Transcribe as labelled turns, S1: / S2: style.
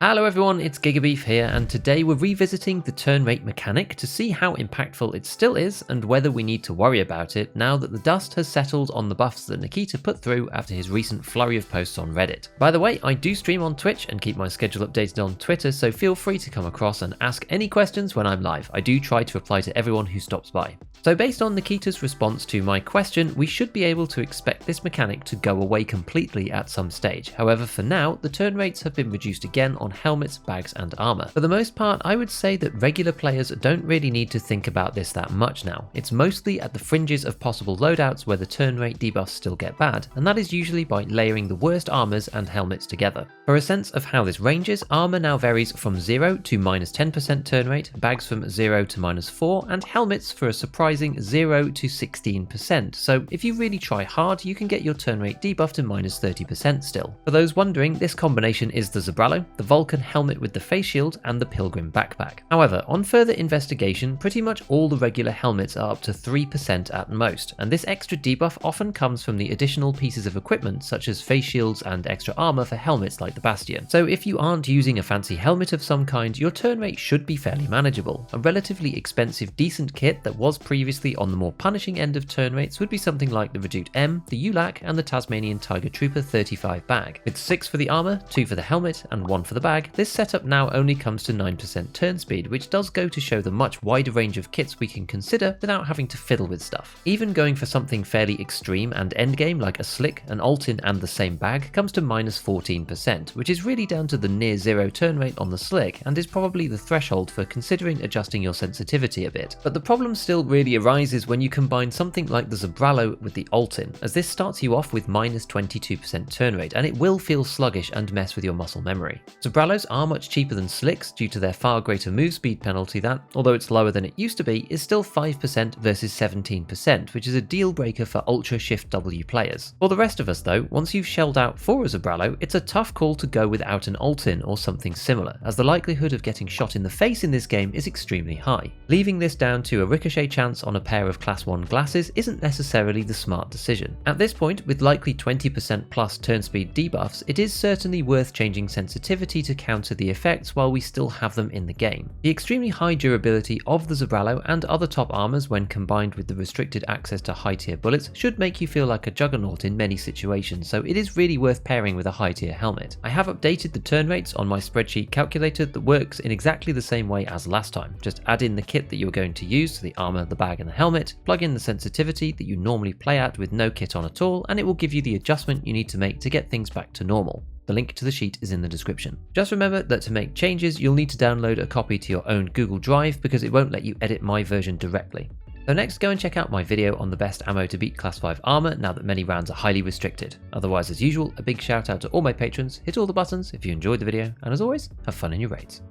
S1: Hello everyone, it's Gigabeef here, and today we're revisiting the turn rate mechanic to see how impactful it still is and whether we need to worry about it now that the dust has settled on the buffs that Nikita put through after his recent flurry of posts on Reddit. By the way, I do stream on Twitch and keep my schedule updated on Twitter, so feel free to come across and ask any questions when I'm live. I do try to reply to everyone who stops by. So based on Nikita's response to my question, we should be able to expect this mechanic to go away completely at some stage. However, for now, the turn rates have been reduced again on helmets, bags and armor. For the most part, I would say that regular players don't really need to think about this that much now. It's mostly at the fringes of possible loadouts where the turn rate debuffs still get bad, and that is usually by layering the worst armors and helmets together. For a sense of how this ranges, armor now varies from 0 to -10% turn rate, bags from 0 to -4, and helmets for a surprising 0 to 16%, so if you really try hard, you can get your turn rate debuff to -30% still. For those wondering, this combination is the Zabralo, the Vulcan helmet with the face shield, and the Pilgrim backpack. However, on further investigation, pretty much all the regular helmets are up to 3% at most, and this extra debuff often comes from the additional pieces of equipment such as face shields and extra armor for helmets like the Bastion. So if you aren't using a fancy helmet of some kind, your turn rate should be fairly manageable. A relatively expensive decent kit that was previously on the more punishing end of turn rates would be something like the Reduced M, the ULAC, and the Tasmanian Tiger Trooper 35 bag. With 6 for the armor, 2 for the helmet, and 1 for the bag, this setup now only comes to 9% turn speed, which does go to show the much wider range of kits we can consider without having to fiddle with stuff. Even going for something fairly extreme and endgame like a Slick, an Altin, and the same bag comes to -14%, which is really down to the near zero turn rate on the Slick, and is probably the threshold for considering adjusting your sensitivity a bit. But the problem still really arises when you combine something like the Zabralo with the Altin, as this starts you off with -22% turn rate, and it will feel sluggish and mess with your muscle memory. Zabralos are much cheaper than Slicks due to their far greater move speed penalty that, although it's lower than it used to be, is still 5% versus 17%, which is a deal breaker for Ultra Shift W players. For the rest of us though, once you've shelled out for a Zabralo, it's a tough call to go without an Altin or something similar, as the likelihood of getting shot in the face in this game is extremely high. Leaving this down to a ricochet chance on a pair of Class 1 glasses isn't necessarily the smart decision. At this point, with likely 20% plus turn speed debuffs, it is certainly worth changing sensitivity to counter the effects while we still have them in the game. The extremely high durability of the Zabralo and other top armors when combined with the restricted access to high tier bullets should make you feel like a juggernaut in many situations, so it is really worth pairing with a high tier helmet. I have updated the turn rates on my spreadsheet calculator that works in exactly the same way as last time. Just add in the kit that you're going to use, so the armor, the bag and the helmet, plug in the sensitivity that you normally play at with no kit on at all, and it will give you the adjustment you need to make to get things back to normal. The link to the sheet is in the description. Just remember that to make changes, you'll need to download a copy to your own Google Drive because it won't let you edit my version directly. So next, go and check out my video on the best ammo to beat Class 5 armor now that many rounds are highly restricted. Otherwise, as usual, a big shout out to all my patrons, hit all the buttons if you enjoyed the video, and as always, have fun in your raids.